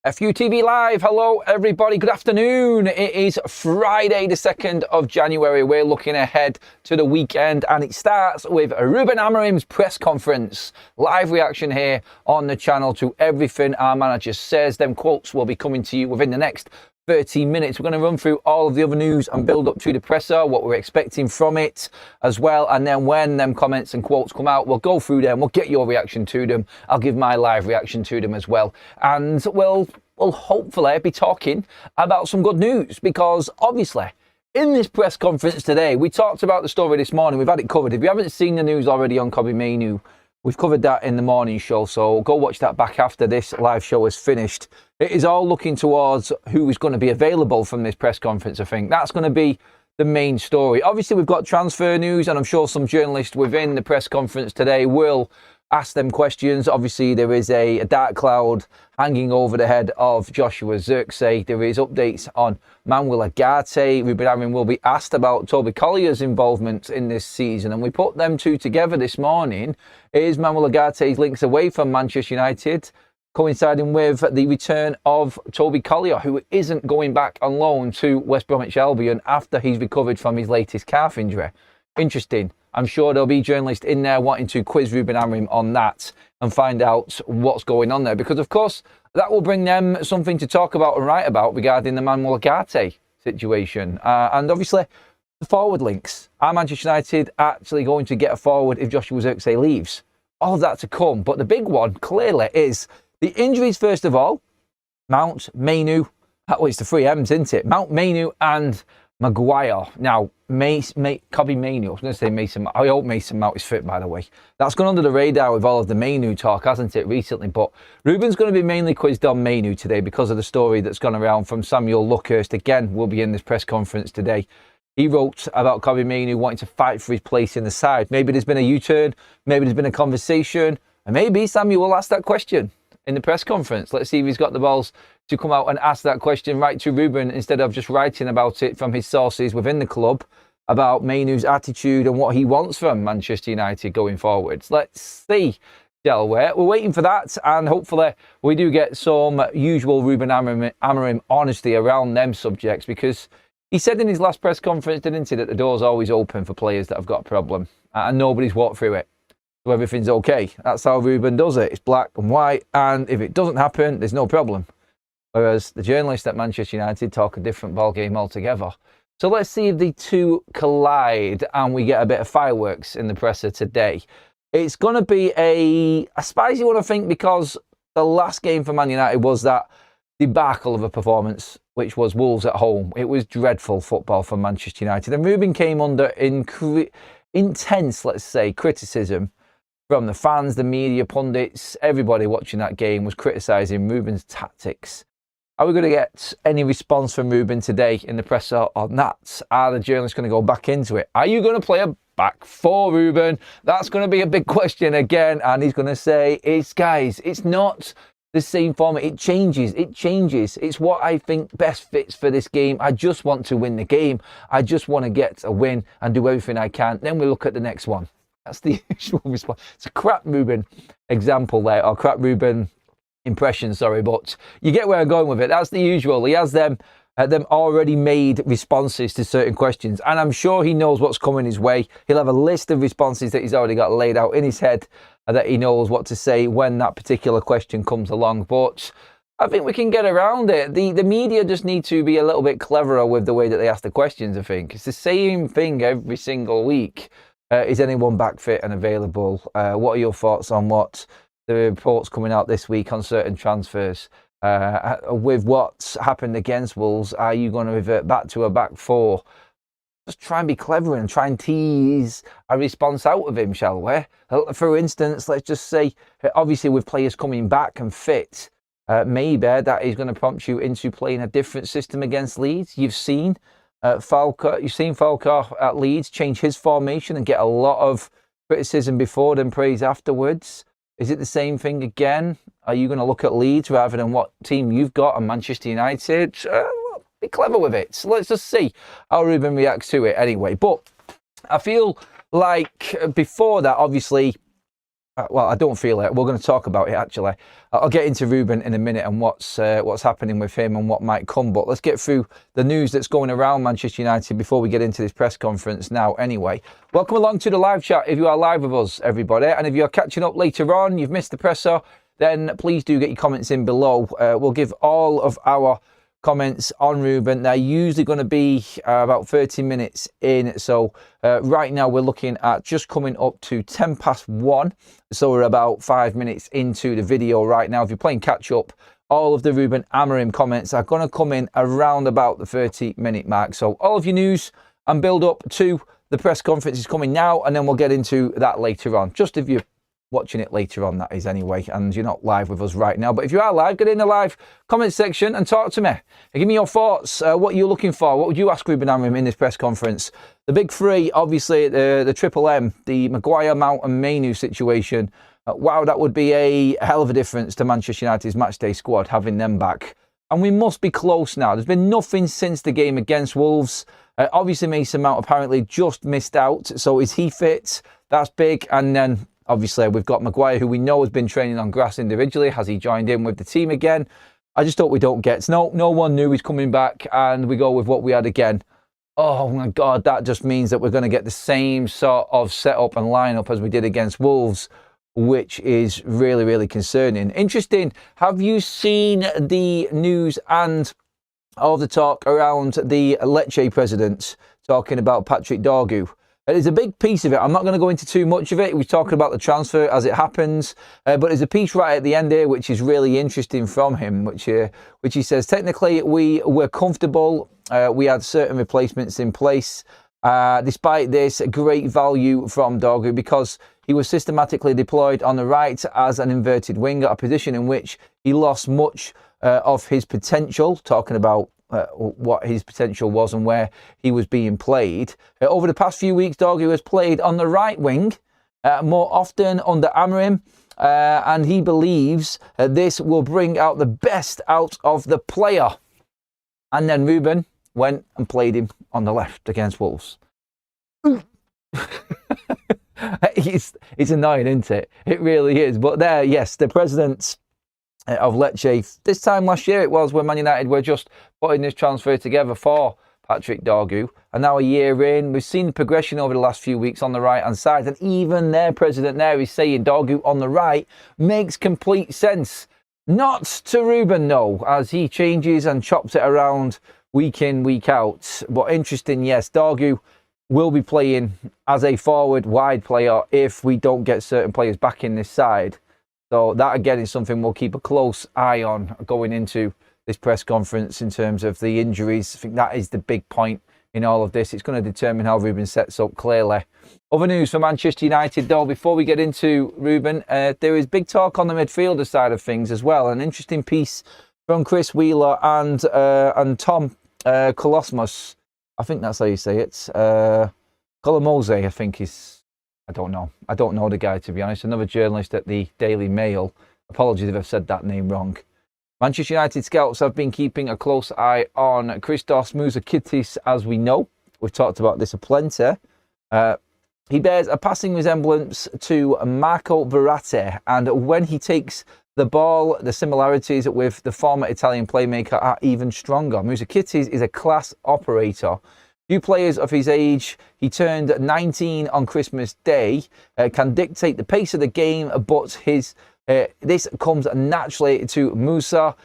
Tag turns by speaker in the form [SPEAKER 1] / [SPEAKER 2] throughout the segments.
[SPEAKER 1] FUTV Live, hello everybody, good afternoon. It is Friday the 2nd of January. We're looking ahead to the weekend and it starts with Ruben Amorim's press conference. Live reaction here on the channel to everything our manager says. Them quotes will be coming to you within the next 30 minutes. We're going to run through all of the other news and build up to the presser, what we're expecting from it as well. And then when them comments and quotes come out, we'll go through them. We'll get your reaction to them. I'll give my live reaction to them as well. And we'll hopefully be talking about some good news, because obviously in this press conference today, we talked about the story this morning. We've had it covered. If you haven't seen the news already on Kobbie Mainoo, we've covered that in the morning show, so go watch that back after this live show is finished. It is all looking towards who is going to be available from this press conference, I think. That's going to be the main story. Obviously, we've got transfer news, and I'm sure some journalists within the press conference today will ask them questions. Obviously, there is a dark cloud hanging over the head of Joshua Zirkzee. There is updates on Manuel Ugarte. Ruben Amorim will be asked about Toby Collier's involvement in this season, and we put them two together this morning. Is Manuel Ugarte's links away from Manchester United coinciding with the return of Toby Collier, who isn't going back on loan to West Bromwich Albion after he's recovered from his latest calf injury? Interesting. I'm sure there'll be journalists in there wanting to quiz Ruben Amorim on that and find out what's going on there, because of course that will bring them something to talk about and write about regarding the Manuel Ugarte situation. And obviously the forward links. Are Manchester United actually going to get a forward if Joshua Zirkzee leaves? All of that to come, but the big one clearly is the injuries first of all. Mount, Mainoo, well, it's the three M's, isn't it? Mount, Mainoo and Maguire. Now, Kobbie Mainoo, I was going to say Mason. I hope Mason Mount is fit, by the way. That's gone under the radar with all of the Mainoo talk, hasn't it, recently? But Ruben's going to be mainly quizzed on Mainoo today because of the story that's gone around from Samuel Luckhurst. Again, will be in this press conference today. He wrote about Kobbie Mainoo wanting to fight for his place in the side. Maybe there's been a U-turn, maybe there's been a conversation, and maybe Samuel will ask that question in the press conference. Let's see if he's got the balls to come out and ask that question right to Ruben, instead of just writing about it from his sources within the club about Mainoo's attitude and what he wants from Manchester United going forwards. Let's see, shall we? We're waiting for that, and hopefully we do get some usual Ruben Amorim honesty around them subjects, because he said in his last press conference, didn't he, that the door's always open for players that have got a problem and nobody's walked through it. So everything's okay. That's how Ruben does it. It's black and white, and if it doesn't happen, there's no problem. Whereas the journalists at Manchester United talk a different ballgame altogether. So let's see if the two collide and we get a bit of fireworks in the presser today. It's going to be a spicy one, I think, because the last game for Man United was that debacle of a performance, which was Wolves at home. It was dreadful football for Manchester United. And Ruben came under intense, let's say, criticism from the fans, the media, pundits. Everybody watching that game was criticising Ruben's tactics. Are we going to get any response from Ruben today in the presser on that? Are the journalists going to go back into it? Are you going to play a back four, Ruben? That's going to be a big question again. And he's going to say, it's not the same format. It changes. It's what I think best fits for this game. I just want to win the game. I just want to get a win and do everything I can. Then we look at the next one. That's the usual response. It's a crap Ruben example there, or crap Ruben impression, sorry, but you get where I'm going with it. That's the usual. He has them already made responses to certain questions, and I'm sure he knows what's coming his way. He'll have a list of responses that he's already got laid out in his head, that he knows what to say when that particular question comes along. But I think we can get around it. The media just need to be a little bit cleverer with the way that they ask the questions, I think. It's the same thing every single week. Is anyone back fit and available? What are your thoughts on what the reports coming out this week on certain transfers? With what's happened against Wolves, are you going to revert back to a back four? Just try and be clever and try and tease a response out of him, shall we? For instance, let's just say, obviously with players coming back and fit, maybe that is going to prompt you into playing a different system against Leeds. You've seen Falkar at Leeds change his formation and get a lot of criticism before, then praise afterwards. Is it the same thing again? Are you going to look at Leeds rather than what team you've got on Manchester United? Be clever with it. So let's just see how Ruben reacts to it anyway. But I feel like before that, obviously, well, I don't feel it. We're going to talk about it, actually. I'll get into Ruben in a minute and what's happening with him and what might come. But let's get through the news that's going around Manchester United before we get into this press conference now anyway. Welcome along to the live chat if you are live with us, everybody. And if you're catching up later on, you've missed the presser, then please do get your comments in below. We'll give all of our comments on Ruben. They're usually going to be about 30 minutes in. So right now we're looking at just coming up to 1:10. So we're about 5 minutes into the video right now. If you're playing catch up, all of the Ruben Amorim comments are going to come in around about the 30-minute mark. So all of your news and build up to the press conference is coming now, and then we'll get into that later on. Just if you're watching it later on, that is, anyway, and you're not live with us right now. But if you are live, get in the live comment section and talk to me. Give me your thoughts. What you're looking for. What would you ask Ruben Amorim in this press conference? The big three, obviously, the Triple M, the Maguire, Mount and Mainoo situation. Wow, that would be a hell of a difference to Manchester United's matchday squad, having them back. And we must be close now. There's been nothing since the game against Wolves. Obviously, Mason Mount apparently just missed out. So is he fit? That's big. And then obviously, we've got Maguire, who we know has been training on grass individually. Has he joined in with the team again? I just hope we don't get... No one knew he's coming back, and we go with what we had again. Oh, my God, that just means that we're going to get the same sort of setup and lineup as we did against Wolves, which is really, really concerning. Interesting. Have you seen the news and all the talk around the Lecce president talking about Patrick Dorgu? It's a big piece of it. I'm not going to go into too much of it. We're talking about the transfer as it happens. But there's a piece right at the end here which is really interesting from him, which he says, technically, we were comfortable. We had certain replacements in place. Despite this, great value from Dorgu because he was systematically deployed on the right as an inverted winger, a position in which he lost much of his potential, talking about what his potential was and where he was being played. Over the past few weeks, Dorgu has played on the right wing more often under Amorim, and he believes this will bring out the best out of the player. And then Ruben went and played him on the left against Wolves. It's annoying, isn't it? It really is. But there, yes, the president's of Lecce. This time last year it was when Man United were just putting this transfer together for Patrick Dorgu. And now a year in, we've seen the progression over the last few weeks on the right-hand side. And even their president there is saying Dorgu on the right makes complete sense. Not to Ruben, no, as he changes and chops it around week in, week out. But interesting, yes, Dorgu will be playing as a forward wide player if we don't get certain players back in this side. So that, again, is something we'll keep a close eye on going into this press conference in terms of the injuries. I think that is the big point in all of this. It's going to determine how Ruben sets up, clearly. Other news for Manchester United, though, before we get into Ruben, there is big talk on the midfielder side of things as well. An interesting piece from Chris Wheeler and Tom Kolosmos. I think that's how you say it. Colomose, I think, is... I don't know. I don't know the guy, to be honest. Another journalist at the Daily Mail. Apologies if I've said that name wrong. Manchester United scouts have been keeping a close eye on Christos Mouzakidis, as we know. We've talked about this aplenty. He bears a passing resemblance to Marco Verratti, and when he takes the ball, the similarities with the former Italian playmaker are even stronger. Mouzakidis is a class operator. Few players of his age, he turned 19 on Christmas Day, can dictate the pace of the game, but this comes naturally to Musa,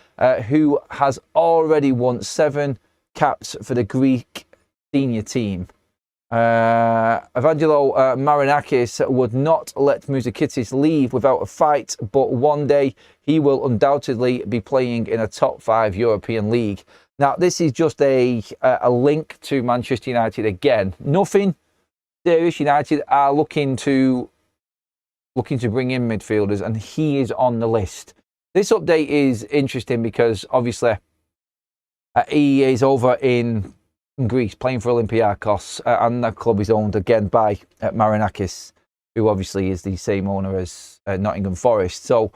[SPEAKER 1] who has already won 7 caps for the Greek senior team. Evangelo Marinakis would not let Mouzakidis leave without a fight, but one day he will undoubtedly be playing in a top 5 European league. Now, this is just a link to Manchester United again. Nothing serious. United are looking to bring in midfielders, and he is on the list. This update is interesting because obviously he is over in Greece playing for Olympiacos, and that club is owned again by Marinakis, who obviously is the same owner as Nottingham Forest. So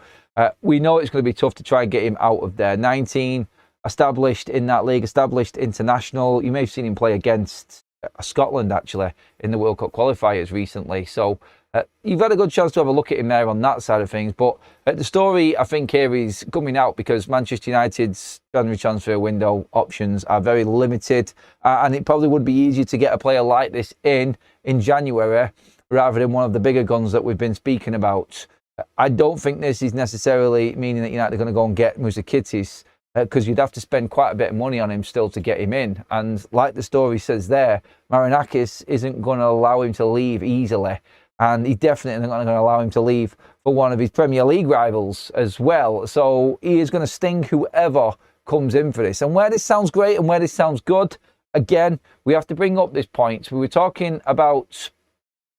[SPEAKER 1] we know it's going to be tough to try and get him out of there. 19. Established in that league, established international. You may have seen him play against Scotland, actually, in the World Cup qualifiers recently. So You've had a good chance to have a look at him there on that side of things, but the story I think here is coming out because Manchester United's January transfer window options are very limited, and it probably would be easier to get a player like this in January rather than one of the bigger guns that we've been speaking about. I don't think this is necessarily meaning that United are going to go and get Musa, because you'd have to spend quite a bit of money on him still to get him in. And like the story says there, Marinakis isn't going to allow him to leave easily. And he's definitely not going to allow him to leave for one of his Premier League rivals as well. So he is going to sting whoever comes in for this. And where this sounds great and where this sounds good, again, we have to bring up this point. We were talking about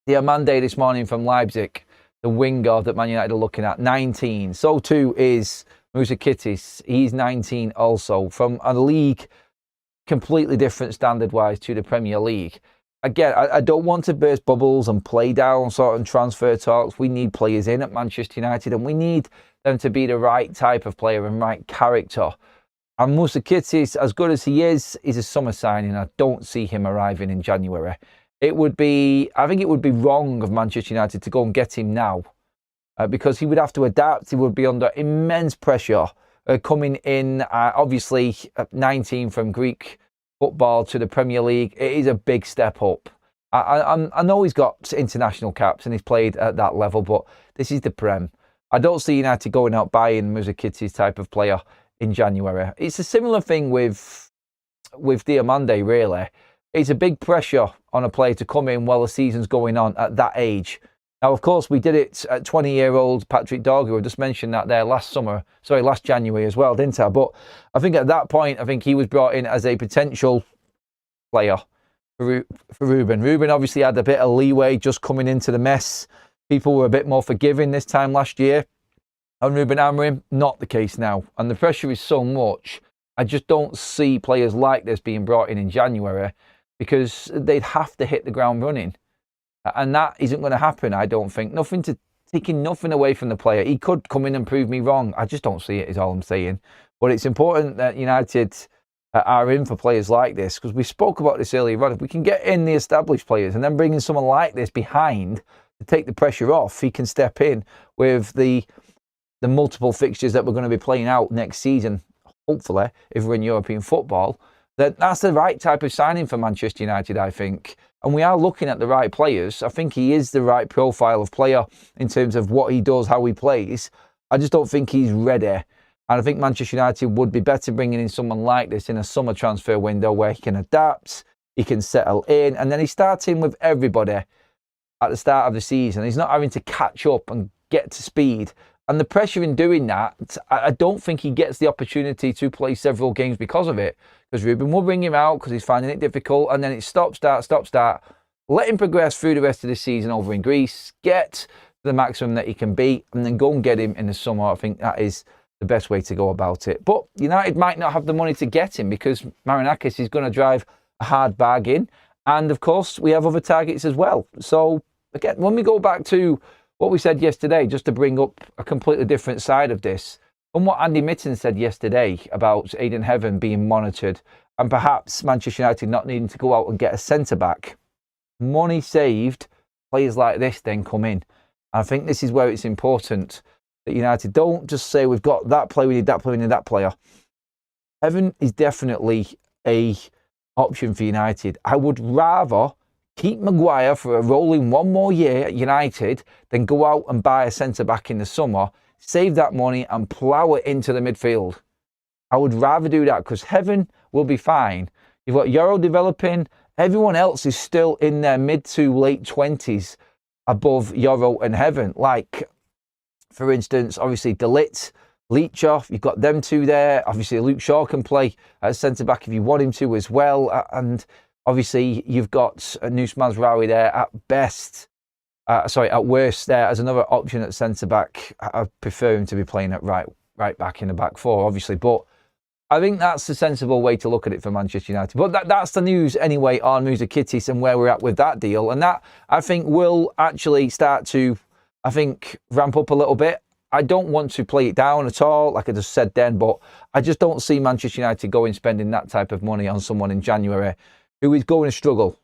[SPEAKER 1] Diarra this morning from Leipzig, the winger that Man United are looking at, 19. So too is Musa. He's 19 also, from a league completely different standard-wise to the Premier League. Again, I don't want to burst bubbles and play down sort of transfer talks. We need players in at Manchester United, and we need them to be the right type of player and right character. And Musa, as good as he is a summer signing. I don't see him arriving in January. I think it would be wrong of Manchester United to go and get him now, because he would have to adapt. He would be under immense pressure coming in, obviously, 19 from Greek football to the Premier League. It is a big step up. I know he's got international caps and he's played at that level, but this is the Prem. I don't see United going out buying Musa type of player in January. It's a similar thing with Diarra, really. It's a big pressure on a player to come in while the season's going on at that age. Now, of course, we did it at 20-year-old Patrick Dorgu. I just mentioned that there last January as well, didn't I? But I think at that point, I think he was brought in as a potential player for Ruben. Ruben obviously had a bit of leeway just coming into the mess. People were a bit more forgiving this time last year. And Ruben Amorim, not the case now. And the pressure is so much, I just don't see players like this being brought in January, because they'd have to hit the ground running. And that isn't going to happen, I don't think. Taking nothing away from the player. He could come in and prove me wrong. I just don't see it, is all I'm saying. But it's important that United are in for players like this, because we spoke about this earlier on. If we can get in the established players and then bring in someone like this behind to take the pressure off, he can step in with the multiple fixtures that we're going to be playing out next season, hopefully, if we're in European football. That's the right type of signing for Manchester United, I think. And we are looking at the right players. I think he is the right profile of player in terms of what he does, how he plays. I just don't think he's ready. And I think Manchester United would be better bringing in someone like this in a summer transfer window where he can adapt, he can settle in, and then he's starting with everybody at the start of the season. He's not having to catch up and get to speed. And the pressure in doing that, I don't think he gets the opportunity to play several games because of it. Because Ruben will bring him out because he's finding it difficult. And then it's stop, start. Let him progress through the rest of the season over in Greece. Get the maximum that he can be. And then go and get him in the summer. I think that is the best way to go about it. But United might not have the money to get him because Marinakis is going to drive a hard bargain. And, of course, we have other targets as well. So, again, when we go back to what we said yesterday, just to bring up a completely different side of this, and what Andy Mitten said yesterday about Aiden Heaven being monitored and perhaps Manchester United not needing to go out and get a centre-back, money saved, players like this then come in. And I think this is where it's important that United don't just say, we've got that player, we need that player, we need that player. Heaven is definitely a option for United. I would rather keep Maguire for a rolling one more year at United than go out and buy a centre-back in the summer, save that money and plough it into the midfield. I would rather do that because Heaven will be fine. You've got Euro developing. Everyone else is still in their mid to late 20s above Euro and Heaven. Like, for instance, obviously De Ligt, Leacher, you've got them two there. Obviously, Luke Shaw can play as centre-back if you want him to as well. And obviously, you've got Nus Mazraoui there at at worst there as another option at centre-back. I prefer him to be playing at right back in the back four, obviously. But I think that's the sensible way to look at it for Manchester United. But that's the news anyway on Musa and where we're at with that deal. And that, I think, will actually start to, ramp up a little bit. I don't want to play it down at all, like I just said then, but I just don't see Manchester United going spending that type of money on someone in January who is going to struggle.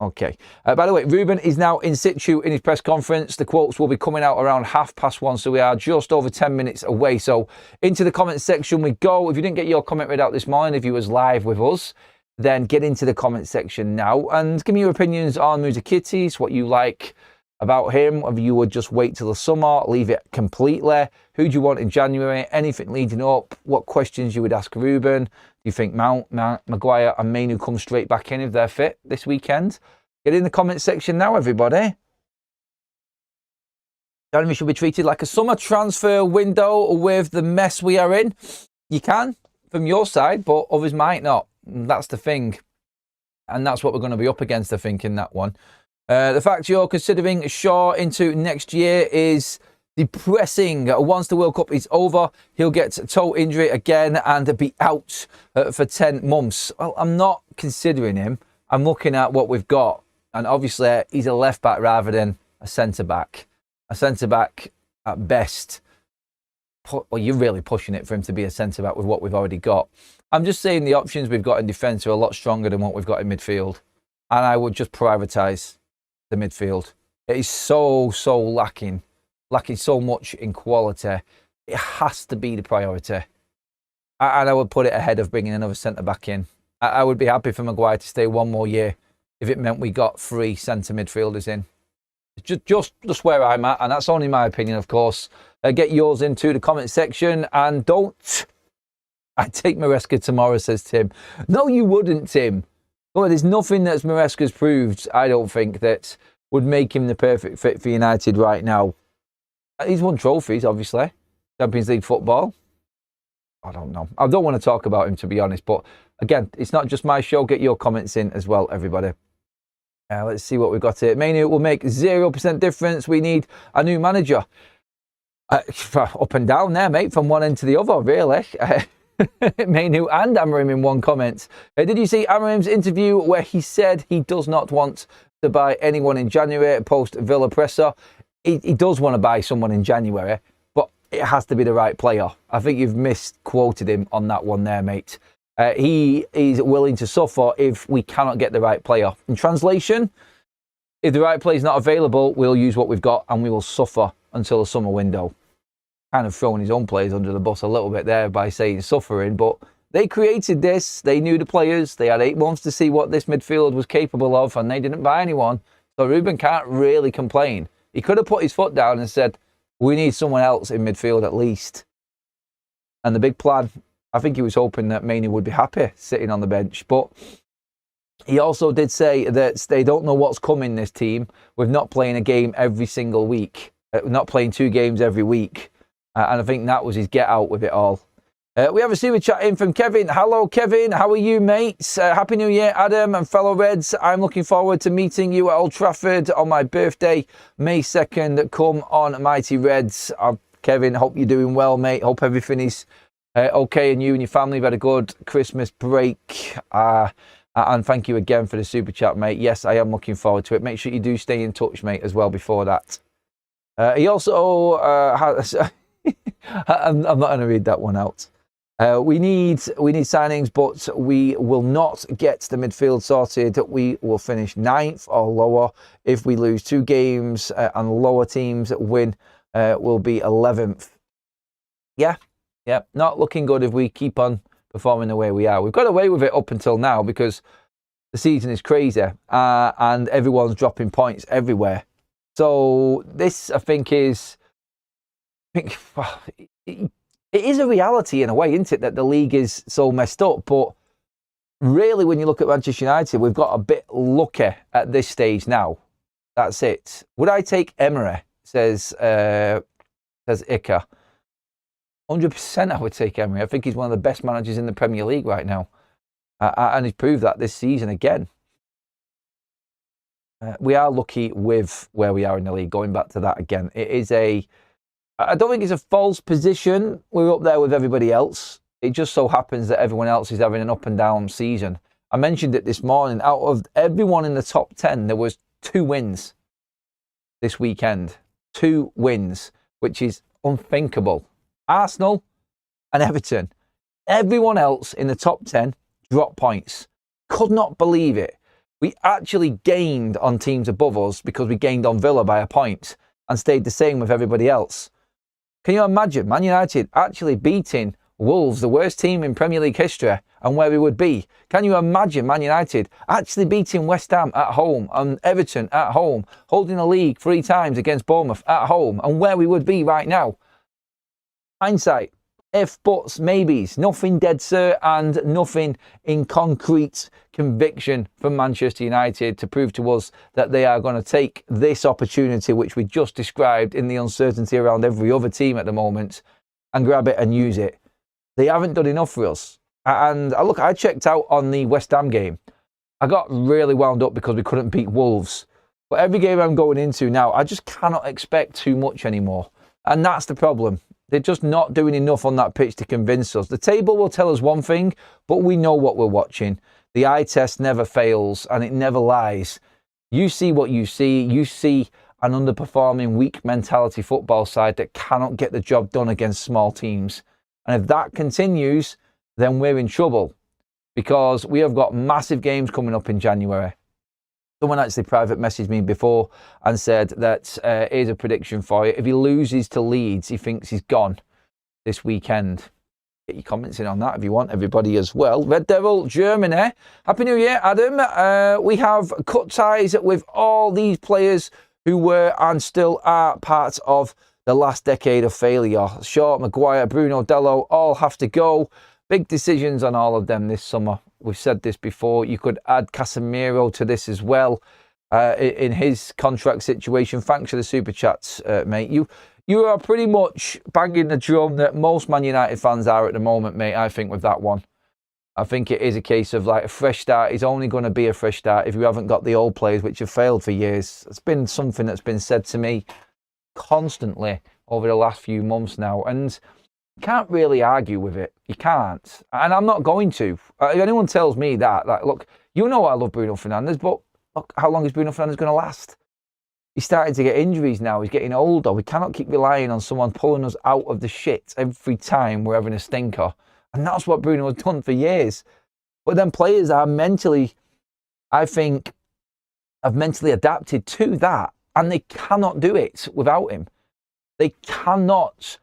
[SPEAKER 1] Okay. By the way, Ruben is now in situ in his press conference. The quotes will be coming out around 1:30, so we are just over 10 minutes away. So into the comments section we go. If you didn't get your comment read out this morning, if you was live with us, then get into the comment section now and give me your opinions on Musa Kitties, what you like about him, whether you would just wait till the summer, leave it completely. Who do you want in January? Anything leading up? What questions you would ask Ruben? Do you think Mount, Maguire and Mainoo come straight back in if they're fit this weekend? Get in the comment section now, everybody. January should be treated like a summer transfer window with the mess we are in. You can, from your side, but others might not. That's the thing. And that's what we're going to be up against, I think, in that one. The fact you're considering Shaw into next year is depressing. Once the World Cup is over, he'll get toe injury again and be out for 10 months. Well, I'm not considering him. I'm looking at what we've got. And obviously, he's a left-back rather than a centre-back. A centre-back at best. Well, you're really pushing it for him to be a centre-back with what we've already got. I'm just saying the options we've got in defence are a lot stronger than what we've got in midfield. And I would just prioritise the midfield. It is so lacking so much in quality. It has to be the priority. And I would put it ahead of bringing another centre-back in. I would be happy for Maguire to stay one more year if it meant we got 3 centre midfielders in. Just where I'm at, and that's only my opinion, of course. Get yours into the comment section, and don't... I'd take Maresca tomorrow, says Tim. No, you wouldn't, Tim. Well, there's nothing that Maresca's proved, I don't think, that would make him the perfect fit for United right now. He's won trophies, obviously. Champions League football. I don't know. I don't want to talk about him, to be honest. But again, it's not just my show. Get your comments in as well, everybody. Let's see what we've got here. Mainoo will make 0% difference. We need a new manager. Up and down there, mate, from one end to the other, really. Mainoo and Amorim in one comment. Did you see Amorim's interview where he said he does not want to buy anyone in January post Villa presser? He does want to buy someone in January, but it has to be the right player. I think you've misquoted him on that one there, mate. He is willing to suffer if we cannot get the right player. In translation, if the right player is not available, we'll use what we've got and we will suffer until the summer window. Kind of throwing his own players under the bus a little bit there by saying suffering, but they created this. They knew the players. They had 8 months to see what this midfield was capable of, and they didn't buy anyone. So Ruben can't really complain. He could have put his foot down and said, we need someone else in midfield at least. And the big plan, I think he was hoping that Mainoo would be happy sitting on the bench. But he also did say that they don't know what's coming, this team, with not playing a game every single week. Not playing 2 games every week. And I think that was his get out with it all. We have a super chat in from Kevin. Hello, Kevin. How are you, mates? Happy New Year, Adam and fellow Reds. I'm looking forward to meeting you at Old Trafford on my birthday, May 2nd. Come on, Mighty Reds. Kevin, hope you're doing well, mate. Hope everything is okay and you and your family have had a good Christmas break. And thank you again for the super chat, mate. Yes, I am looking forward to it. Make sure you do stay in touch, mate, as well before that. He also has... I'm not going to read that one out. We need signings, but we will not get the midfield sorted. We will finish 9th or lower. If we lose 2 games and lower teams win, we'll be 11th. Yeah, not looking good if we keep on performing the way we are. We've got away with it up until now because the season is crazy and everyone's dropping points everywhere. So this, I think, is... it is a reality in a way, isn't it, that the league is so messed up. But really, when you look at Manchester United, we've got a bit lucky at this stage now. That's it. Would I take Emery? Says Ika. 100% I would take Emery. I think he's one of the best managers in the Premier League right now. And he's proved that this season again. We are lucky with where we are in the league. Going back to that again. It is I don't think it's a false position. We're up there with everybody else. It just so happens that everyone else is having an up and down season. I mentioned it this morning. Out of everyone in the top 10, there was 2 wins this weekend. 2 wins, which is unthinkable. Arsenal and Everton. Everyone else in the top 10 dropped points. Could not believe it. We actually gained on teams above us because we gained on Villa by a point and stayed the same with everybody else. Can you imagine Man United actually beating Wolves, the worst team in Premier League history, and where we would be? Can you imagine Man United actually beating West Ham at home and Everton at home, holding the league 3 times against Bournemouth at home, and where we would be right now? Hindsight. If, buts, maybes, nothing dead cert and nothing in concrete conviction from Manchester United to prove to us that they are going to take this opportunity, which we just described in the uncertainty around every other team at the moment, and grab it and use it. They haven't done enough for us. And look, I checked out on the West Ham game. I got really wound up because we couldn't beat Wolves. But every game I'm going into now, I just cannot expect too much anymore. And that's the problem. They're just not doing enough on that pitch to convince us. The table will tell us one thing, but we know what we're watching. The eye test never fails and it never lies. You see what you see. You see an underperforming, weak mentality football side that cannot get the job done against small teams. And if that continues, then we're in trouble because we have got massive games coming up in January. Someone actually private messaged me before and said that here's a prediction for you. If he loses to Leeds, he thinks he's gone this weekend. Get your comments in on that if you want, everybody as well. Red Devil, Germany. Happy New Year, Adam. We have cut ties with all these players who were and still are part of the last decade of failure. Shaw, Maguire, Bruno, Dello all have to go. Big decisions on all of them this summer. We've said this before. You could add Casemiro to this as well in his contract situation. Thanks for the super chats, mate. You are pretty much banging the drum that most Man United fans are at the moment, mate, I think, with that one. I think it is a case of like a fresh start is only going to be a fresh start if you haven't got the old players which have failed for years. It's been something that's been said to me constantly over the last few months now. And you can't really argue with it. You can't. And I'm not going to. If anyone tells me that, like, look, you know I love Bruno Fernandes, but look, how long is Bruno Fernandes going to last? He's starting to get injuries now. He's getting older. We cannot keep relying on someone pulling us out of the shit every time we're having a stinker. And that's what Bruno has done for years. But then players are mentally, I think, have mentally adapted to that. And they cannot do it without him. They cannot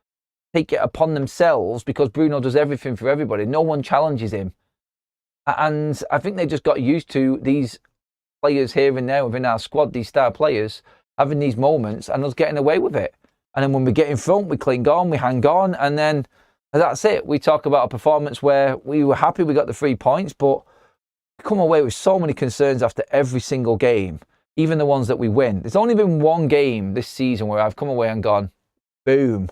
[SPEAKER 1] take it upon themselves because Bruno does everything for everybody. No one challenges him. And I think they just got used to these players here and there within our squad, these star players, having these moments and us getting away with it. And then when we get in front, we cling on, we hang on, and then that's it. We talk about a performance where we were happy we got the 3 points, but we come away with so many concerns after every single game, even the ones that we win. There's only been one game this season where I've come away and gone, boom.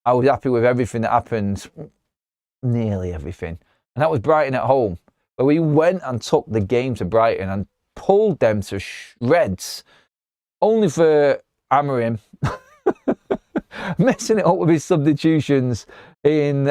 [SPEAKER 1] I was happy with everything that happened, nearly everything. And that was Brighton at home, where we went and took the game to Brighton and pulled them to shreds, only for Amorim messing it up with his substitutions in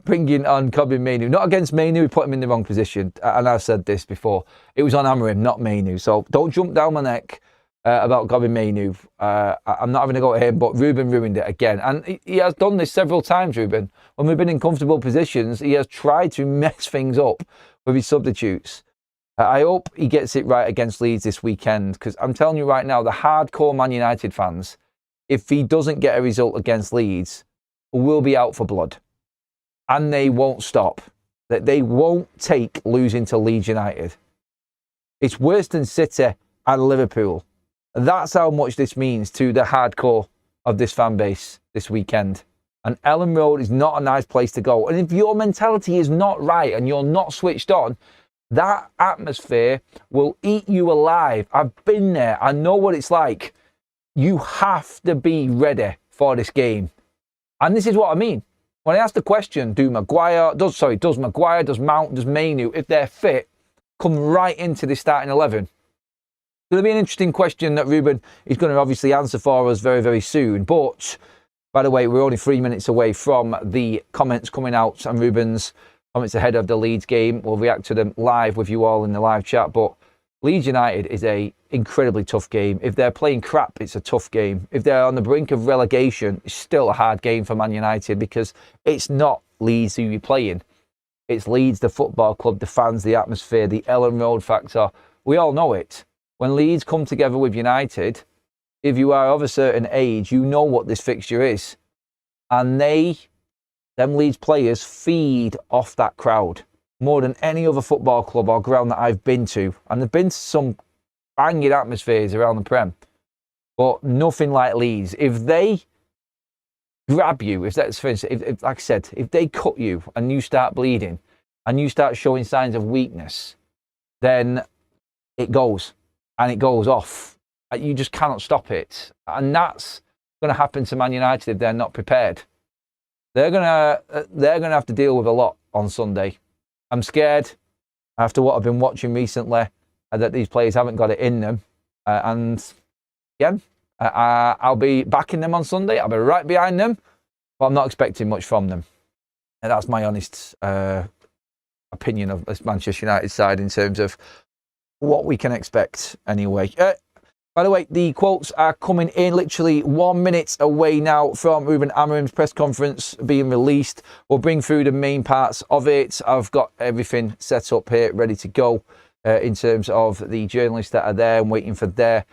[SPEAKER 1] bringing on Kobbie Mainoo. Not against Mainoo, he put him in the wrong position. And I've said this before. It was on Amorim, not Mainoo. So don't jump down my neck about Kobbie Mainoo. I'm not having a go at him, but Ruben ruined it again. And he has done this several times, Ruben. When we've been in comfortable positions, he has tried to mess things up with his substitutes. I hope he gets it right against Leeds this weekend, because I'm telling you right now, the hardcore Man United fans, if he doesn't get a result against Leeds, will be out for blood. And they won't stop. They won't take losing to Leeds United. It's worse than City and Liverpool. That's how much this means to the hardcore of this fan base this weekend. And Ellen Road is not a nice place to go. And if your mentality is not right and you're not switched on, that atmosphere will eat you alive. I've been there. I know what it's like. You have to be ready for this game. And this is what I mean. When I ask the question, does Maguire, does Mount, does Mainoo, if they're fit, come right into the starting 11? It's going to be an interesting question that Ruben is going to obviously answer for us very, very soon. But, by the way, we're only 3 minutes away from the comments coming out and Ruben's comments ahead of the Leeds game. We'll react to them live with you all in the live chat. But Leeds United is a incredibly tough game. If they're playing crap, it's a tough game. If they're on the brink of relegation, it's still a hard game for Man United because it's not Leeds who you're playing. It's Leeds, the football club, the fans, the atmosphere, the Ellen Road factor, we all know it. When Leeds come together with United, if you are of a certain age, you know what this fixture is. And them Leeds players feed off that crowd more than any other football club or ground that I've been to. And there've been some banging atmospheres around the Prem, but nothing like Leeds. If they grab you, if that's, for instance, if like I said, if they cut you and you start bleeding and you start showing signs of weakness, then it goes and it goes off. You just cannot stop it. And that's going to happen to Man United if they're not prepared. They're gonna have to deal with a lot on Sunday. I'm scared after what I've been watching recently that these players haven't got it in them. And again, I'll be backing them on Sunday. I'll be right behind them, but I'm not expecting much from them. And that's my honest opinion of this Manchester United side in terms of what we can expect anyway. By the way, the quotes are coming in literally 1 minute away now from Ruben Amorim's press conference being released. We'll bring through the main parts of it. I've got everything set up here, ready to go in terms of the journalists that are there and waiting for their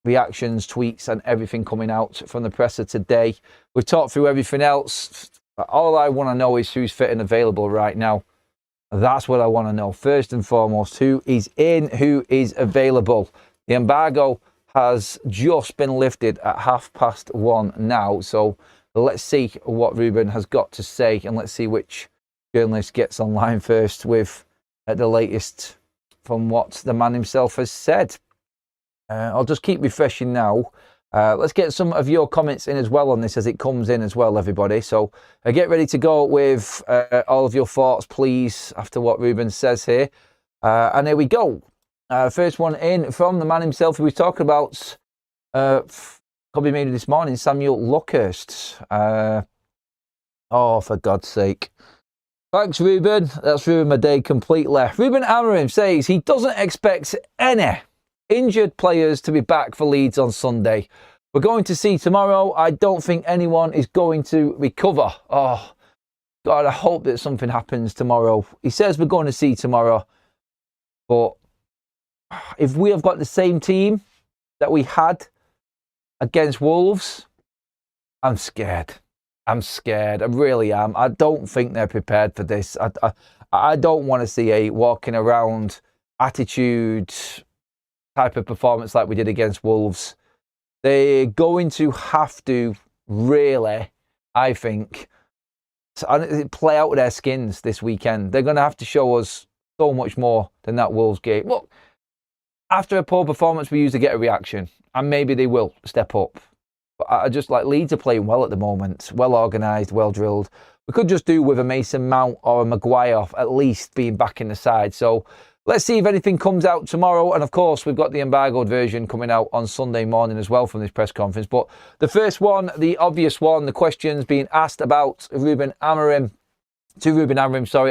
[SPEAKER 1] reactions, tweets and everything coming out from the presser today. We've talked through everything else. All I want to know is who's fit and available right now. That's what I want to know. First and foremost, who is in, who is available. The embargo has just been lifted at 1:30 now. So let's see what Ruben has got to say and let's see which journalist gets online first with the latest from what the man himself has said. I'll just keep refreshing now. Let's get some of your comments in as well on this as it comes in as well, everybody. So get ready to go with all of your thoughts, please, after what Ruben says here. And here we go. First one in from the man himself who was talking about Kobbie Mainoo this morning, Samuel Luckhurst. Oh, for God's sake. Thanks, Ruben. That's ruined my day completely. Ruben Amorim says he doesn't expect any injured players to be back for Leeds on Sunday. We're going to see tomorrow. I don't think anyone is going to recover. Oh, God, I hope that something happens tomorrow. He says we're going to see tomorrow, but if we have got the same team that we had against Wolves, I'm scared. I'm scared. I really am. I don't think they're prepared for this. I don't want to see a walking around attitude type of performance like we did against Wolves. They're going to have to really, I think, play out their skins this weekend. They're going to have to show us so much more than that Wolves game. Look, after a poor performance, we usually get a reaction, and maybe they will step up. But I just like Leeds are playing well at the moment, well organised, well drilled. We could just do with a Mason Mount or a Maguire at least being back in the side. So let's see if anything comes out tomorrow. And of course, we've got the embargoed version coming out on Sunday morning as well from this press conference. But the first one, the obvious one, the questions being asked about Ruben Amorim,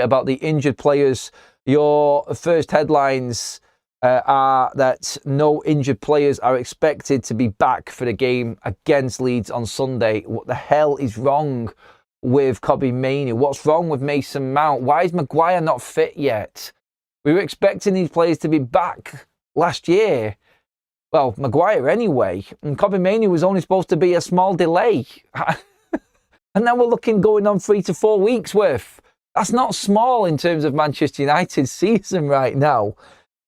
[SPEAKER 1] about the injured players. Your first headlines are that no injured players are expected to be back for the game against Leeds on Sunday. What the hell is wrong with Kobbie Mainoo? What's wrong with Mason Mount? Why is Maguire not fit yet? We were expecting these players to be back last year. Well, Maguire anyway. And Kobbie Mainoo was only supposed to be a small delay. And now we're looking going on 3 to 4 weeks worth. That's not small in terms of Manchester United's season right now.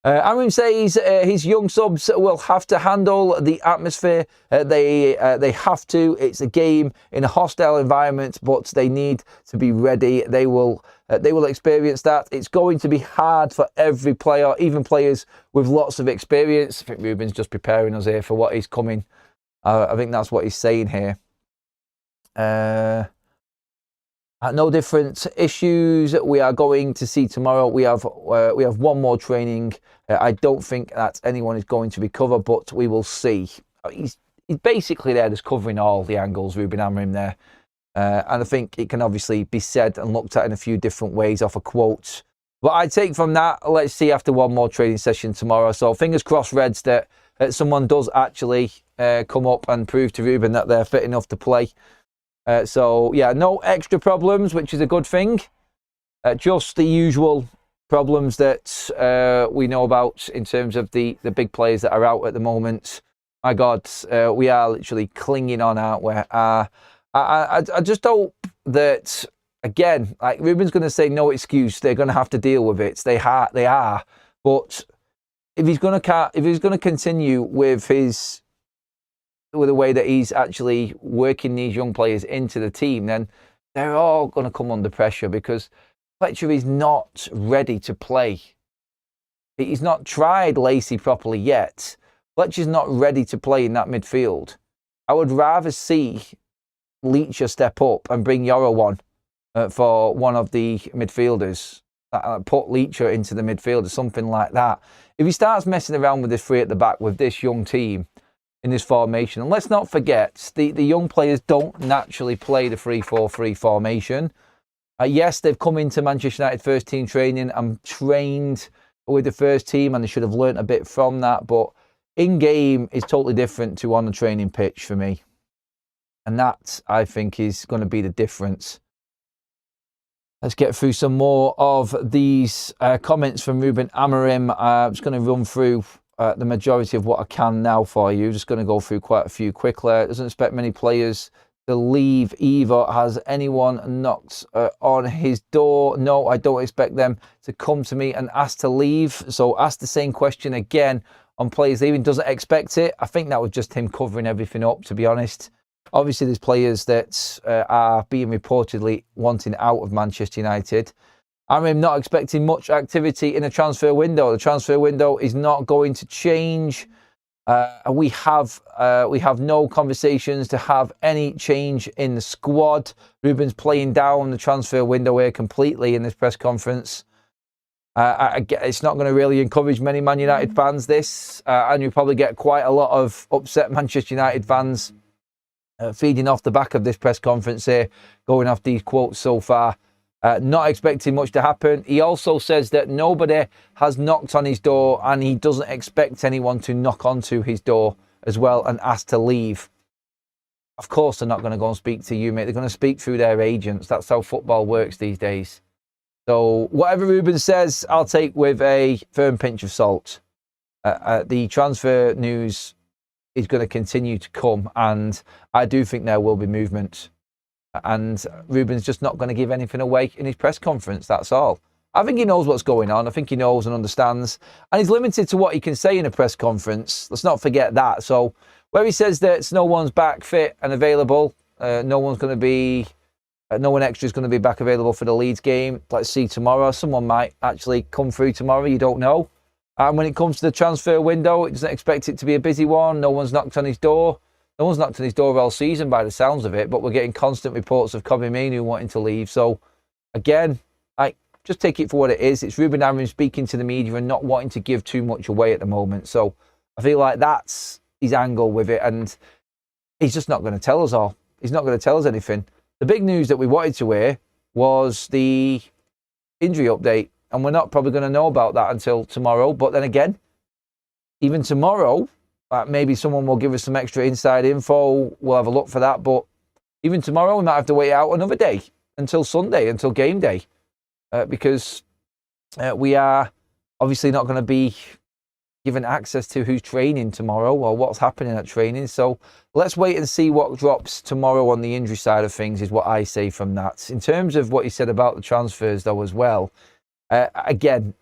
[SPEAKER 1] Amorim says his young subs will have to handle the atmosphere. They have to. It's a game in a hostile environment, but they need to be ready. They will experience that. It's going to be hard for every player, even players with lots of experience. I think Ruben's just preparing us here for what is coming. I think that's what he's saying here. No different issues we are going to see tomorrow. We have one more training. I don't think that anyone is going to recover, but we will see. He's basically there just covering all the angles, Ruben Amorim there. And I think it can obviously be said and looked at in a few different ways off a quote. But I take from that, let's see after one more training session tomorrow. So fingers crossed, Reds, that someone does actually come up and prove to Ruben that they're fit enough to play. So, yeah, no extra problems, which is a good thing. Just the usual problems that we know about in terms of the big players that are out at the moment. My God, we are literally clinging on, aren't we? I just hope that, again, like Ruben's going to say no excuse. They're going to have to deal with it. They are. But if he's going to continue with the way that he's actually working these young players into the team, then they're all going to come under pressure because Fletcher is not ready to play. He's not tried Lacey properly yet. Fletcher's not ready to play in that midfield. I would rather see Leacher step up and bring Diarra on for one of the midfielders. Put Leacher into the midfield or something like that. If he starts messing around with this three at the back with this young team in this formation, and let's not forget, the young players don't naturally play the 3-4-3 formation. Yes, they've come into Manchester United first team training and trained with the first team, and they should have learnt a bit from that, but in-game is totally different to on the training pitch for me. And that, I think, is going to be the difference. Let's get through some more of these comments from Ruben Amorim. I'm just going to run through the majority of what I can now for you. Just going to go through quite a few quickly. Doesn't expect many players to leave either. Has anyone knocked on his door? No, I don't expect them to come to me and ask to leave. So ask the same question again on players leaving. Doesn't expect it. I think that was just him covering everything up, to be honest. Obviously, there's players that are being reportedly wanting out of Manchester United. I'm not expecting much activity in the transfer window. The transfer window is not going to change. We have no conversations to have any change in the squad. Ruben's playing down the transfer window here completely in this press conference. It's not going to really encourage many Man United fans, this. And you probably get quite a lot of upset Manchester United fans feeding off the back of this press conference here, going off these quotes so far. Not expecting much to happen. He also says that nobody has knocked on his door and he doesn't expect anyone to knock onto his door as well and ask to leave. Of course they're not going to go and speak to you, mate. They're going to speak through their agents. That's how football works these days. So whatever Ruben says, I'll take with a firm pinch of salt. The transfer news is going to continue to come, and I do think there will be movement. And Ruben's just not going to give anything away in his press conference, that's all. I think he knows what's going on. I think he knows and understands. And he's limited to what he can say in a press conference. Let's not forget that. So where he says that no one's back fit and available, no one extra is going to be back available for the Leeds game. Let's see tomorrow. Someone might actually come through tomorrow. You don't know. And when it comes to the transfer window, he doesn't expect it to be a busy one. No one's knocked on his door. No one's knocked on his door all season by the sounds of it, but we're getting constant reports of Kobbie Mainoo wanting to leave. So, again, just take it for what it is. It's Ruben Amorim speaking to the media and not wanting to give too much away at the moment. So, I feel like that's his angle with it, and he's just not going to tell us all. He's not going to tell us anything. The big news that we wanted to hear was the injury update, and we're not probably going to know about that until tomorrow. But then again, even tomorrow, maybe someone will give us some extra inside info. We'll have a look for that. But even tomorrow, we might have to wait out another day until Sunday, until game day, because we are obviously not going to be given access to who's training tomorrow or what's happening at training. So let's wait and see what drops tomorrow on the injury side of things, is what I say from that. In terms of what he said about the transfers, though, as well, again,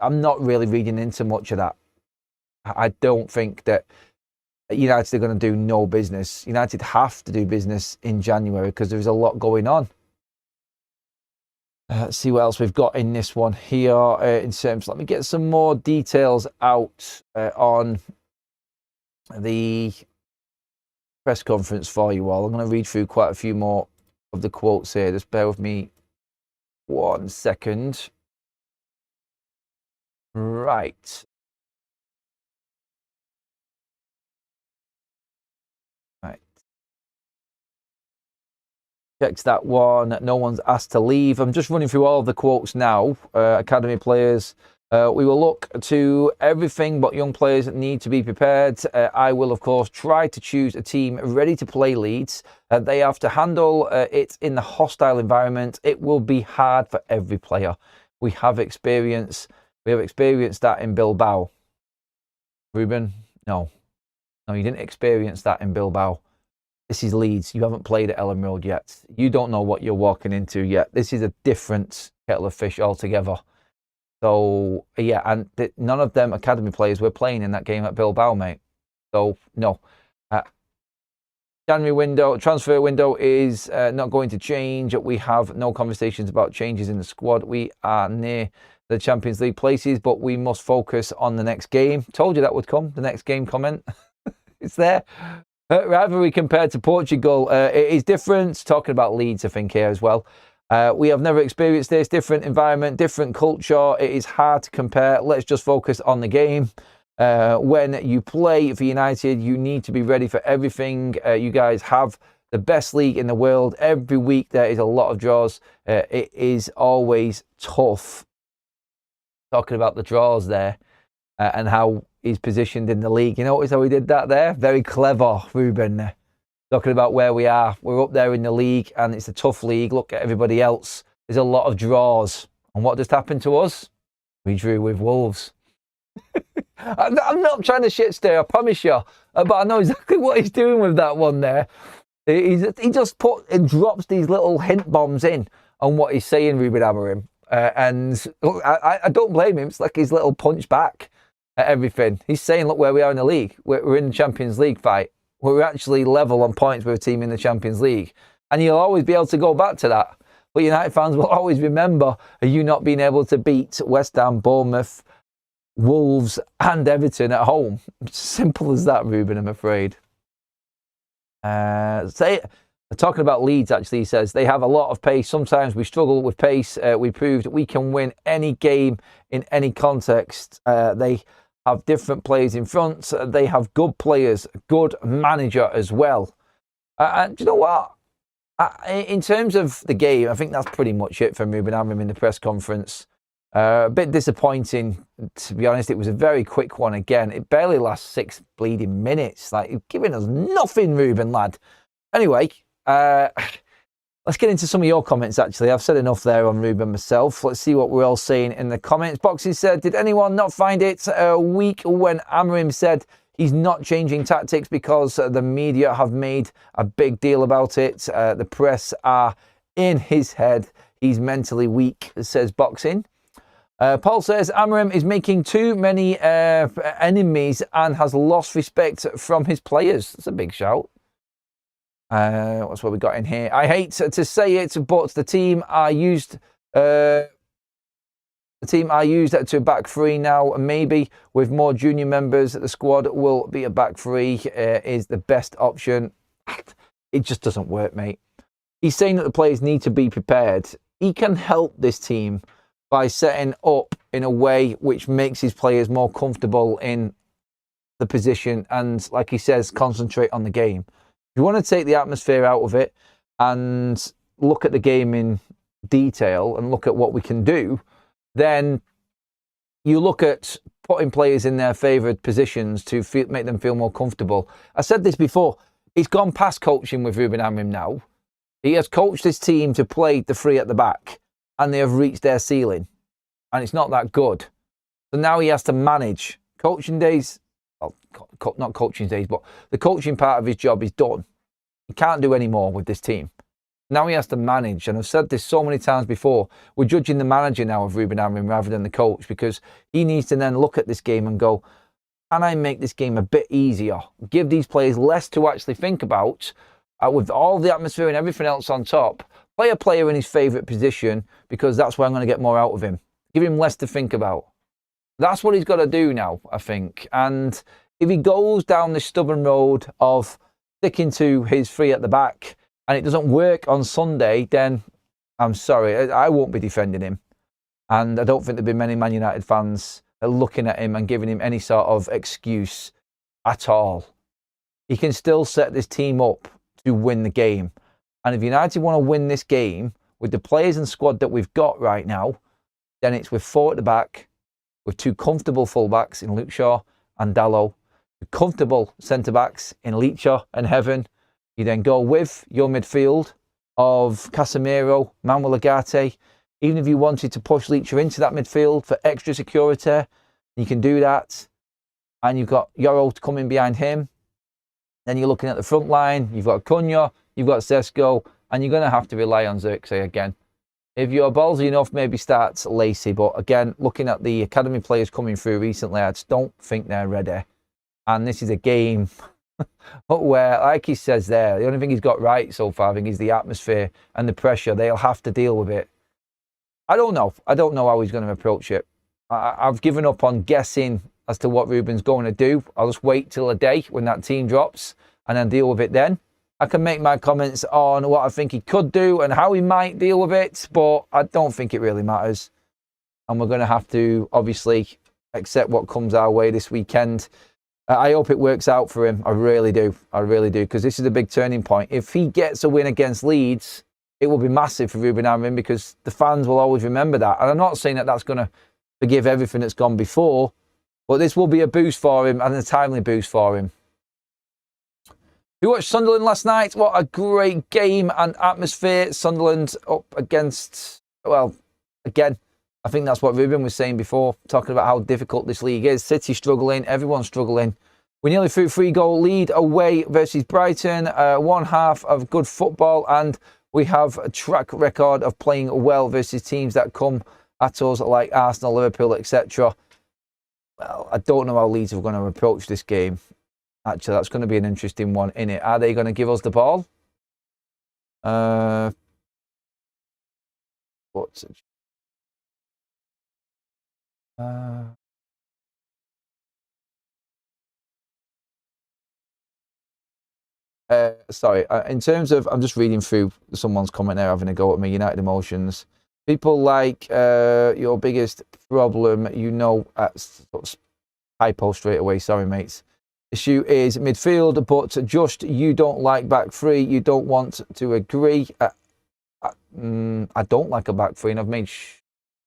[SPEAKER 1] I'm not really reading into much of that. I don't think that United are going to do no business. United have to do business in January because there is a lot going on. Let's see what else we've got in this one here. In terms, let me get some more details out on the press conference for you all. I'm going to read through quite a few more of the quotes here. Just bear with me 1 second. Right. Checks that one. No one's asked to leave. I'm just running through all of the quotes now. Academy players. We will look to everything but young players that need to be prepared. I will, of course, try to choose a team ready to play Leeds. They have to handle it in the hostile environment. It will be hard for every player. We have experienced that in Bilbao. Ruben, no, you didn't experience that in Bilbao. This is Leeds. You haven't played at Ellen Road yet. You don't know what you're walking into yet. This is a different kettle of fish altogether. So, yeah, and none of them academy players were playing in that game at Bilbao, mate. So, no. Transfer window is not going to change. We have no conversations about changes in the squad. We are near the Champions League places, but we must focus on the next game. Told you that would come, the next game comment. It's there. Rivalry compared to Portugal, it is different. Talking about Leeds, I think, here as well. We have never experienced this. Different environment, different culture. It is hard to compare. Let's just focus on the game. When you play for United, you need to be ready for everything. You guys have the best league in the world. Every week there is a lot of draws. It is always tough. Talking about the draws there and how he's positioned in the league. You notice how he did that there? Very clever, Ruben. Talking about where we are. We're up there in the league and it's a tough league. Look at everybody else. There's a lot of draws. And what just happened to us? We drew with Wolves. I'm not trying to shit stare, I promise you. But I know exactly what he's doing with that one there. He just drops these little hint bombs in on what he's saying, Ruben Amorim. And look, I don't blame him. It's like his little punch back at everything. He's saying, look where we are in the league. We're in the Champions League fight. We're actually level on points with a team in the Champions League. And you'll always be able to go back to that. But United fans will always remember you not being able to beat West Ham, Bournemouth, Wolves and Everton at home. Simple as that, Ruben, I'm afraid. Talking about Leeds, actually, he says, they have a lot of pace. Sometimes we struggle with pace. We proved we can win any game in any context. They have different players in front. They have good players, good manager as well. And you know what? In terms of the game, I think that's pretty much it from Ruben Amorim in the press conference. A bit disappointing, to be honest. It was a very quick one again. It barely lasts 6 bleeding minutes. Like, you're giving us nothing, Ruben, lad. Anyway, let's get into some of your comments, actually. I've said enough there on Ruben myself. Let's see what we're all saying in the comments. Boxy said, did anyone not find it weak when Amorim said he's not changing tactics because the media have made a big deal about it? The press are in his head. He's mentally weak, says Boxing. Paul says, Amorim is making too many enemies and has lost respect from his players. That's a big shout. What's what we got in here? I hate to say it, but the team are used to back three now. Maybe with more junior members, the squad will be a back three is the best option. It just doesn't work, mate. He's saying that the players need to be prepared. He can help this team by setting up in a way which makes his players more comfortable in the position and, like he says, concentrate on the game. If you want to take the atmosphere out of it and look at the game in detail and look at what we can do, then you look at putting players in their favoured positions to make them feel more comfortable. I said this before. He's gone past coaching with Ruben Amorim now. He has coached his team to play the three at the back, and they have reached their ceiling, and it's not that good. So now he has to manage. Coaching days, well, not coaching days, but the coaching part of his job is done. He can't do any more with this team. Now he has to manage, and I've said this so many times before, we're judging the manager now of Ruben Amorim rather than the coach, because he needs to then look at this game and go, can I make this game a bit easier? Give these players less to actually think about, with all the atmosphere and everything else on top. Play a player in his favourite position because that's where I'm going to get more out of him. Give him less to think about. That's what he's got to do now, I think. And if he goes down this stubborn road of sticking to his three at the back and it doesn't work on Sunday, then I'm sorry, I won't be defending him. And I don't think there'll be many Man United fans looking at him and giving him any sort of excuse at all. He can still set this team up to win the game. And if United want to win this game with the players and squad that we've got right now, then it's with four at the back, with two comfortable fullbacks in Luke Shaw and Dalot, comfortable centre-backs in Leacher and Heaven. You then go with your midfield of Casemiro, Manuel Ugarte. Even if you wanted to push Leeds into that midfield for extra security, you can do that. And you've got Diarra coming behind him. Then you're looking at the front line. You've got Cunha, you've got Sesko, and you're going to have to rely on Xerxes again. If you're ballsy enough, maybe start Lacey. But again, looking at the academy players coming through recently, I just don't think they're ready. And this is a game where, like he says there, the only thing he's got right so far, I think, is the atmosphere and the pressure. They'll have to deal with it. I don't know. I don't know how he's going to approach it. I've given up on guessing as to what Ruben's going to do. I'll just wait till a day when that team drops and then deal with it then. I can make my comments on what I think he could do and how he might deal with it, but I don't think it really matters. And we're going to have to, obviously, accept what comes our way this weekend. I hope it works out for him. I really do. I really do, because this is a big turning point. If he gets a win against Leeds, it will be massive for Ruben Amorim, because the fans will always remember that. And I'm not saying that that's going to forgive everything that's gone before, but this will be a boost for him and a timely boost for him. We watched Sunderland last night. What a great game and atmosphere. Sunderland up against, well, again, I think that's what Ruben was saying before, talking about how difficult this league is. City struggling, everyone's struggling. We nearly threw a 3-goal lead away versus Brighton. One half of good football, and we have a track record of playing well versus teams that come at us like Arsenal, Liverpool, etc. Well, I don't know how Leeds are going to approach this game. Actually, that's going to be an interesting one, innit? Are they going to give us the ball? What's it? Sorry, in terms of, I'm just reading through someone's comment there having a go at me. United Emotions. People like your biggest problem, you know, typo straight away. Sorry, mates. Issue is midfield, but just you don't like back three. You don't want to agree. I don't like a back three, and I've made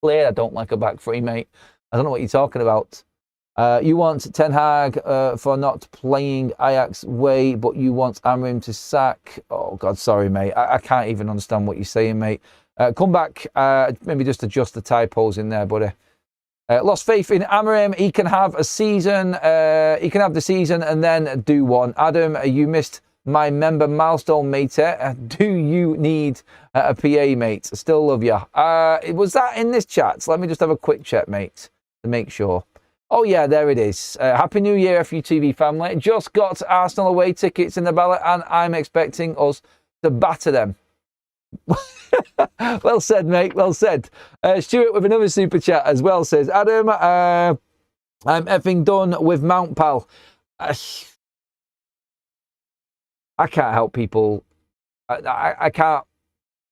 [SPEAKER 1] clear I don't like a back three, mate. I don't know what you're talking about. You want Ten Hag for not playing Ajax way, but you want Amorim to sack. Oh, God, sorry, mate. I can't even understand what you're saying, mate. Come back, maybe just adjust the typos in there, buddy. Lost faith in Amorim. He can have a season. He can have the season and then do one. Adam, you missed my member milestone, mate. Do you need a PA, mate? Still love you. Was that in this chat? Let me just have a quick check, mate, to make sure. Oh, yeah, there it is. Happy New Year, FUTV family. Just got Arsenal away tickets in the ballot, and I'm expecting us to batter them. Well said, mate. Well said. Stuart with another super chat as well says, Adam, I'm effing done with Mount, pal. I can't help people. I can't.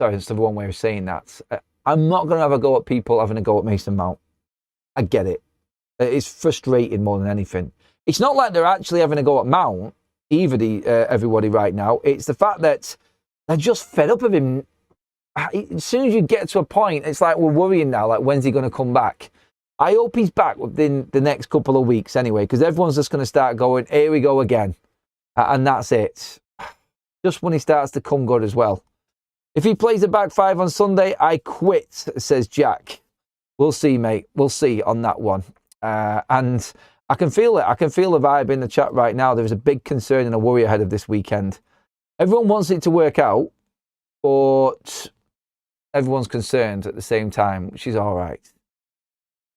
[SPEAKER 1] Sorry, that's the wrong way of saying that. I'm not going to have a go at people having a go at Mason Mount. I get it. It's frustrating more than anything. It's not like they're actually having a go at Mount, everybody right now. It's the fact that they're just fed up of him. As soon as you get to a point, it's like we're worrying now, like when's he going to come back? I hope he's back within the next couple of weeks anyway, because everyone's just going to start going, here we go again. And that's it. Just when he starts to come good as well. If he plays the back five on Sunday, I quit, says Jack. We'll see, mate. We'll see on that one. And I can feel it. I can feel the vibe in the chat right now. There's a big concern and a worry ahead of this weekend. Everyone wants it to work out, but everyone's concerned at the same time, which is all right.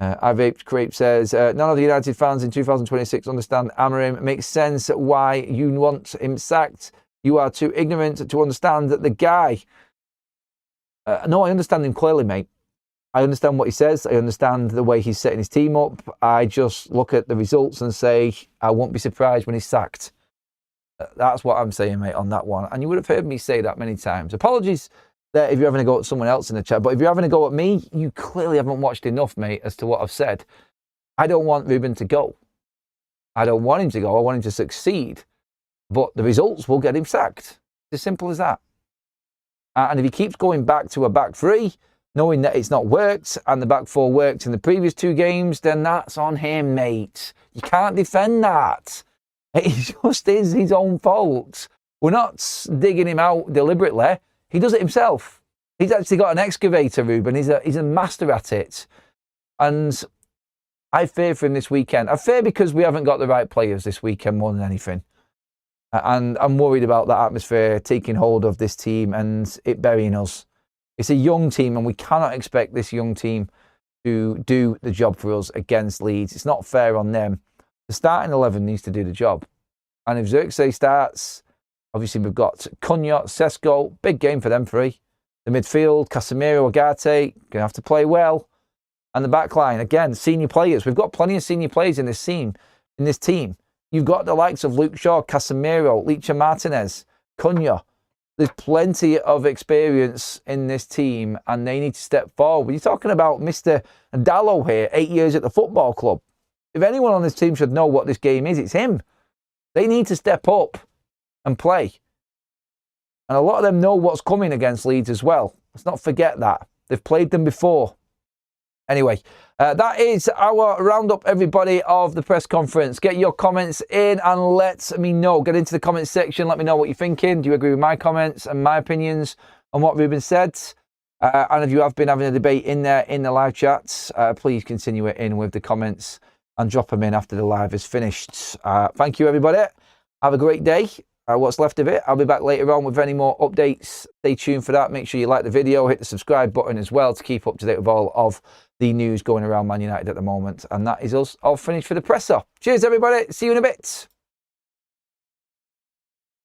[SPEAKER 1] Ivaped Crepe says, none of the United fans in 2026 understand Amorim. It makes sense why you want him sacked. You are too ignorant to understand that the guy. No, I understand him clearly, mate. I understand what he says. I understand the way he's setting his team up. I just look at the results and say, I won't be surprised when he's sacked. That's what I'm saying, mate, on that one. And you would have heard me say that many times. Apologies there if you're having a go at someone else in the chat. But if you're having a go at me, you clearly haven't watched enough, mate, as to what I've said. I don't want Ruben to go. I don't want him to go. I want him to succeed. But the results will get him sacked. It's as simple as that. And if he keeps going back to a back three, knowing that it's not worked, and the back four worked in the previous two games, then that's on him, mate. You can't defend that. It just is his own fault. We're not digging him out deliberately. He does it himself. He's actually got an excavator, Ruben. He's a master at it. And I fear for him this weekend. I fear because we haven't got the right players this weekend more than anything. And I'm worried about that atmosphere taking hold of this team and it burying us. It's a young team and we cannot expect this young team to do the job for us against Leeds. It's not fair on them. The starting 11 needs to do the job. And if Xerxes starts, obviously we've got Cunha, Sesko, big game for them three. The midfield, Casemiro, Agate, going to have to play well. And the back line, again, senior players. We've got plenty of senior players in this team. You've got the likes of Luke Shaw, Casemiro, Licha Martinez, Cunha. There's plenty of experience in this team and they need to step forward. You're talking about Mr. Dallo here, 8 years at the football club. If anyone on this team should know what this game is, it's him. They need to step up and play. And a lot of them know what's coming against Leeds as well. Let's not forget that. They've played them before. Anyway, that is our roundup, everybody, of the press conference. Get your comments in and let me know. Get into the comments section. Let me know what you're thinking. Do you agree with my comments and my opinions on what Ruben said? And if you have been having a debate in there in the live chats, please continue it in with the comments and drop them in after the live is finished. Thank you, everybody. Have a great day. What's left of it. I'll be back later on with any more updates. Stay tuned for that. Make sure you like the video, hit the subscribe button as well to keep up to date with all of the news going around Man United at the moment. And that is us all finished for the presser. Cheers, everybody. See you in a bit.